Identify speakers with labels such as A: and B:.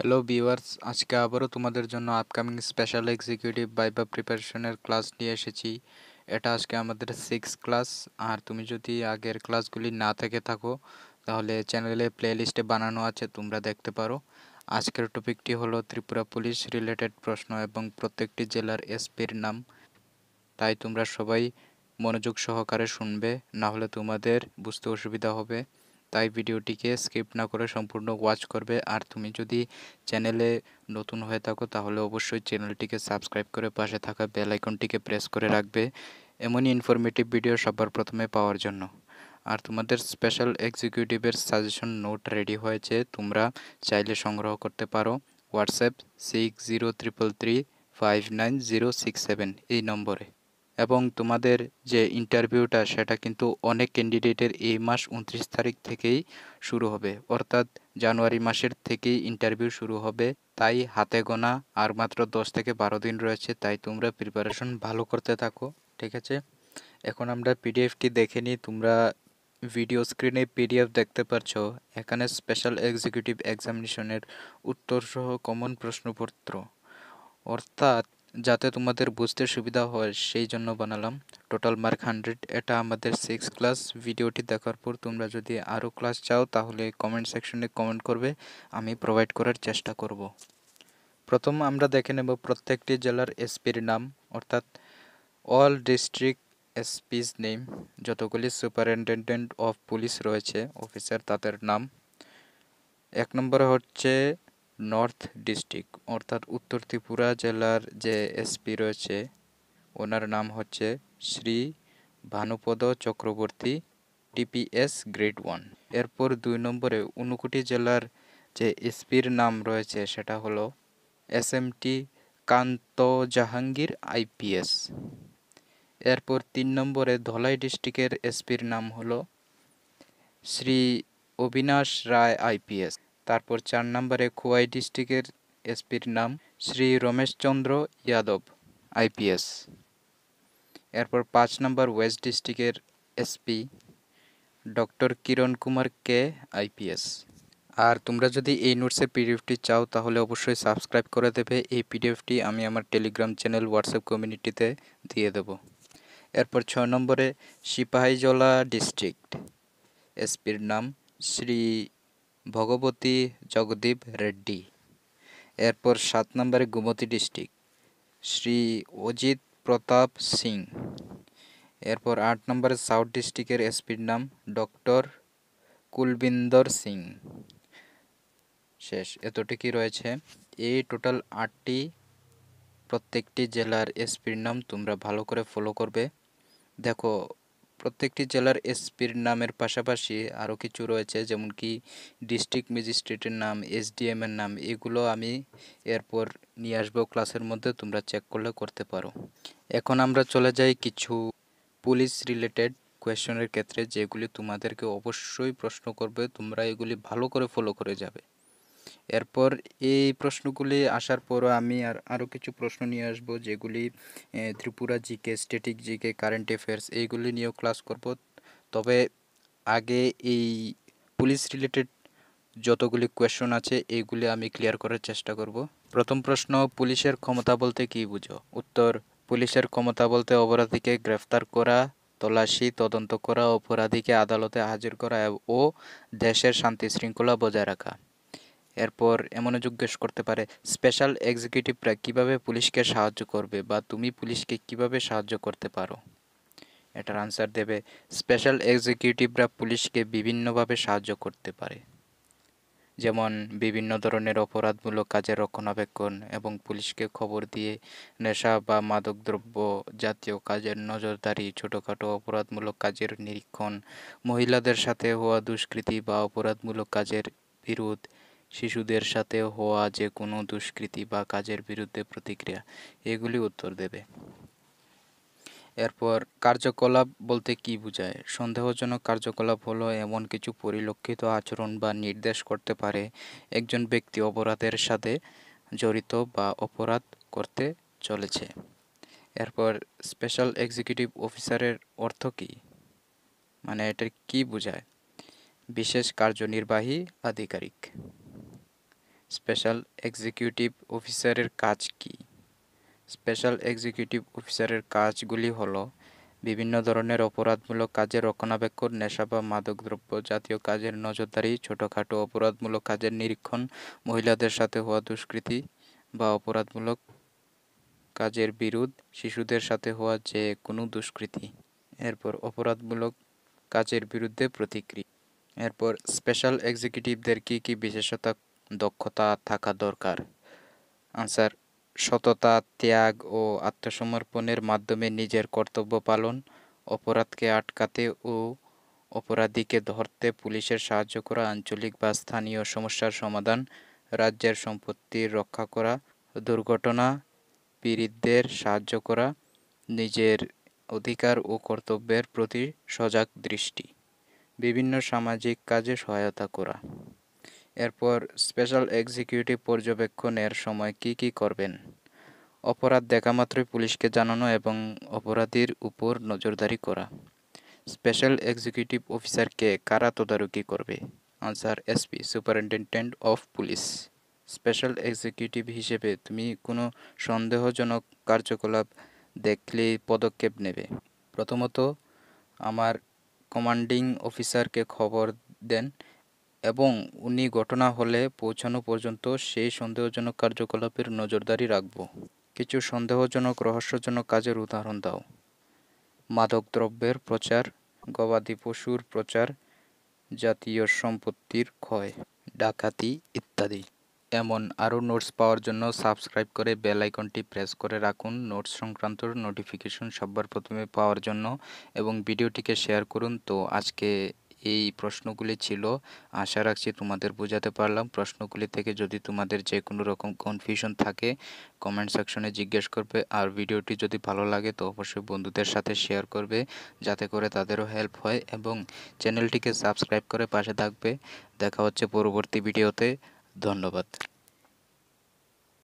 A: Hello viewers, আজকে আবারও তোমাদের জন্য আপকামিং স্পেশাল এক্সিকিউটিভ ভাইভা প্রিপারেশনের ক্লাস নিয়ে এসেছি। এটা আজকে আমাদের 6 ক্লাস। আর তুমি যদি আগের ক্লাসগুলি না থেকে থাকো তাহলে চ্যানেলে প্লেলিস্টে বানানো আছে, তোমরা দেখতে পারো। আজকের টপিকটি হলো ত্রিপুরা পুলিশ রিলেটেড প্রশ্ন এবং প্রত্যেকটি জেলার এসপির নাম। তাই তোমরা সবাই মনোযোগ সহকারে শুনবে, না হলে তোমাদের বুঝতে অসুবিধা হবে। তাই ভিডিওটিকে স্কিপ না করে সম্পূর্ণ ওয়াচ করবে। আর তুমি যদি চ্যানেলে নতুন হয়ে থাকো তাহলে অবশ্যই চ্যানেলটিকে সাবস্ক্রাইব করে পাশে থাকা বেল আইকনটিকে প্রেস করে রাখবে এমনই ইনফরমেটিভ ভিডিও সবার প্রথমে পাওয়ার জন্য। আর তোমাদের স্পেশাল এক্সিকিউটিভের সাজেশন নোট রেডি হয়েছে, তোমরা চাইলে সংগ্রহ করতে পারো হোয়াটসঅ্যাপ 6033590067 এই নম্বরে। এবং তোমাদের যে ইন্টারভিউটা সেটা কিন্তু অনেক ক্যান্ডিডেটের এই মাস 29 তারিখ থেকেই শুরু হবে, অর্থাৎ জানুয়ারি মাসের থেকেই ইন্টারভিউ শুরু হবে। তাই হাতে গোনা আর মাত্র 10 থেকে 12 দিন রয়েছে, তাই তোমরা প্রিপারেশন ভালো করতে থাকো, ঠিক আছে? এখন আমরা পিডিএফটি দেখে নিই। তোমরা ভিডিও স্ক্রিনে পিডিএফ দেখতে পাচ্ছ। এখানে স্পেশাল এক্সিকিউটিভ এক্সামিনেশনের উত্তরসহ কমন প্রশ্নপত্র, অর্থাৎ যাতে তোমাদের বুঝতে সুবিধা হয় সেই জন্য বানালাম। Total mark 100। এটা আমাদের 6 ক্লাস। ভিডিওটি দেখার পর তোমরা যদি আরও ক্লাস চাও তাহলে কমেন্ট সেকশনে কমেন্ট করবে, আমি প্রোভাইড করার চেষ্টা করব। প্রথম আমরা দেখে নেব প্রত্যেকটি জেলার এসপির নাম, অর্থাৎ অল ডিস্ট্রিক্ট এসপিস নেম। যতগুলি সুপারিনটেনডেন্ট অফ পুলিশ রয়েছে অফিসার, তাদের নাম। 1 নম্বরে হচ্ছে নর্থ ডিস্ট্রিক্ট, অর্থাৎ উত্তর ত্রিপুরা জেলার যে এসপি রয়েছে ওনার নাম হচ্ছে শ্রী ভানুপদ চক্রবর্তী, টিপিএস গ্রেড 1। এরপর 2 নম্বরে ঊনকোটি জেলার যে এসপির নাম রয়েছে সেটা হলো এসএমটি কান্ত জাহাঙ্গীর আইপিএস। এরপর 3 নম্বরে ধলাই ডিস্ট্রিক্টের এসপির নাম হলো শ্রী অবিনাশ রায় আইপিএস। তারপর 4 নম্বরে খোয়াই ডিস্ট্রিক্টের এসপির নাম শ্রী রমেশচন্দ্র যাদব আইপিএস। এরপর 5 নম্বর ওয়েস্ট ডিস্ট্রিক্টের এসপি ডক্টর কিরণ কুমার কে আইপিএস। আর তোমরা যদি এই নোটসের পিডিএফটি চাও তাহলে অবশ্যই সাবস্ক্রাইব করে দেবে। এই পিডিএফটি আমি আমার টেলিগ্রাম চ্যানেল হোয়াটসঅ্যাপ কমিউনিটিতে দিয়ে দেব। এরপর 6 নম্বরে সিপাহীজলা ডিস্ট্রিক্ট এসপির নাম শ্রী ভগবতী জগদীপ রেড্ডি। এরপর 7 নম্বরে গোমতী ডিস্ট্রিক্ট শ্রী অজিত প্রতাপ সিং। এরপর 8 নম্বরে সাউথ ডিস্ট্রিক্টের এসপির নাম ডক্টর কুলবিন্দর সিং। শেষ, এতটুকুই রয়েছে। এই টোটাল 8টি প্রত্যেকটি জেলার এসপির নাম তোমরা ভালো করে ফলো করবে। দেখো, প্রত্যেকটি জেলার এসপির নামের পাশাপাশি আরও কিছু রয়েছে, যেমন কি ডিস্ট্রিক্ট ম্যাজিস্ট্রেটের নাম, এসডিএম এর নাম। এগুলো আমি এরপর নিয়ে আসবো ক্লাসের মধ্যে, তোমরা চেক করলে করতে পারো। এখন আমরা চলে যাই কিছু পুলিশ রিলেটেড কোয়েশ্চনের ক্ষেত্রে, যেগুলি তোমাদেরকে অবশ্যই প্রশ্ন করবে, তোমরা এগুলি ভালো করে ফলো করে যাবে। এরপর এই প্রশ্নগুলি আসার পরও আমি আরও কিছু প্রশ্ন নিয়ে আসবো, যেগুলি Tripura GK, static GK, current affairs এইগুলি নিয়েও ক্লাস করব। তবে আগে এই পুলিশ রিলেটেড যতগুলি কোয়েশ্চন আছে এইগুলি আমি ক্লিয়ার করার চেষ্টা করব। প্রথম প্রশ্ন, পুলিশের ক্ষমতা বলতে কী বুঝো? উত্তর, পুলিশের ক্ষমতা বলতে অপরাধীকে গ্রেফতার করা, তল্লাশি তদন্ত করা, অপরাধীকে আদালতে হাজির করা ও দেশের শান্তি শৃঙ্খলা বজায় রাখা। এরপর এমনও জিজ্ঞেস করতে পারে, স্পেশাল এক্সিকিউটিভরা কিভাবে পুলিশকে সাহায্য করবে, বা তুমি পুলিশকে কিভাবে সাহায্য করতে পারো? এটার আনসার দেবে, স্পেশাল এক্সিকিউটিভরা পুলিশকে বিভিন্নভাবে সাহায্য করতে পারে, যেমন বিভিন্ন ধরনের অপরাধমূলক কাজের রক্ষণাবেক্ষণ এবং পুলিশকে খবর দিয়ে নেশা বা মাদকদ্রব্য জাতীয় কাজের নজরদারি, ছোটোখাটো অপরাধমূলক কাজের নিরীক্ষণ, মহিলাদের সাথে হওয়া দুষ্কৃতি বা অপরাধমূলক কাজের বিরোধ, শিশুদের সাথে হওয়া যে কোনো দুষ্কৃতি বা কাজের বিরুদ্ধে প্রতিক্রিয়া, এগুলি উত্তর দেবে। এরপর কার্যকলাপ বলতে কী বোঝায়? সন্দেহজনক কার্যকলাপ হলো এমন কিছু পরিলক্ষিত আচরণ বা নির্দেশ করতে পারে একজন ব্যক্তি অপরাধের সাথে জড়িত বা অপরাধ করতে চলেছে। এরপর স্পেশাল এক্সিকিউটিভ অফিসারের অর্থ কী, মানে এটার কী বোঝায়? বিশেষ কার্যনির্বাহী আধিকারিক। স্পেশাল এক্সিকিউটিভ অফিসারের কাজ কি? স্পেশাল এক্সিকিউটিভ অফিসারের কাজগুলি হলো বিভিন্ন ধরনের অপরাধমূলক কাজের রক্ষণাবেক্ষণ, নেশা বা মাদকদ্রব্য জাতীয় কাজের নজরদারি, ছোটখাটো অপরাধমূলক কাজের নিরীক্ষণ, মহিলাদের সাথে হওয়া দুষ্কৃতি বা অপরাধমূলক কাজের বিরোধ, শিশুদের সাথে হওয়া যে কোনো দুষ্কৃতি। এরপর অপরাধমূলক কাজের বিরুদ্ধে প্রতিক্রিয়া। এরপর স্পেশাল এক্সিকিউটিভদের কী কী বিশেষতা দক্ষতা থাকা দরকার? আনসার: সততা, ত্যাগ ও আত্মসমর্পণের মাধ্যমে নিজের কর্তব্য পালন, অপরাধকে আটকাতে ও অপরাধীকে ধরতে পুলিশের সাহায্য করা, আঞ্চলিক বা স্থানীয় সমস্যার সমাধান, রাজ্যের সম্পত্তি রক্ষা করা, দুর্ঘটনা পীড়িতদের সাহায্য করা, নিজের অধিকার ও কর্তব্যের প্রতি সজাগ দৃষ্টি, বিভিন্ন সামাজিক কাজে সহায়তা করা। এরপর স্পেশাল এক্সিকিউটিভ পর্যবেক্ষণের সময় কি কি করবেন? অপরাধ দেখা মাত্রই পুলিশকে জানানো এবং অপরাধীর উপর নজরদারি করা। স্পেশাল এক্সিকিউটিভ অফিসারকে কারা তদারকি করবে? Answer: SP, superintendent of police. Special executive হিসেবে তুমি কোনো সন্দেহজনক কার্যকলাপ দেখলে পদক্ষেপ নেবে। প্রথমত, আমার কমান্ডিং অফিসারকে খবর দেন এবং উনি ঘটনা হলে পৌঁছানো পর্যন্ত সেই সন্দেহজনক কার্যকলাপের নজরদারি রাখব। কিছু সন্দেহজনক রহস্যজনক কাজের উদাহরণ দাও। মাদকদ্রব্যের প্রচার, গবাদি পশুর প্রচার, জাতীয় সম্পত্তির ক্ষয়, ডাকাতি ইত্যাদি। এমন আরও নোটস পাওয়ার জন্য সাবস্ক্রাইব করে বেল আইকনটি প্রেস করে রাখুন নোটস সংক্রান্ত নোটিফিকেশন সবার প্রথমে পাওয়ার জন্য এবং ভিডিওটিকে শেয়ার করুন। তো আজকে এই প্রশ্নগুলি ছিল, আশা রাখছি তোমাদের বোঝাতে পারলাম। প্রশ্নগুলি থেকে যদি তোমাদের যে কোনো রকম কনফিউশন থাকে কমেন্ট সেকশনে জিজ্ঞেস করবে, আর ভিডিওটি যদি ভালো লাগে তো অবশ্যই বন্ধুদের সাথে শেয়ার করবে যাতে করে তাদেরও হেল্প হয় এবং চ্যানেলটিকে সাবস্ক্রাইব করে পাশে থাকবে। দেখা হচ্ছে পরবর্তী ভিডিওতে। ধন্যবাদ।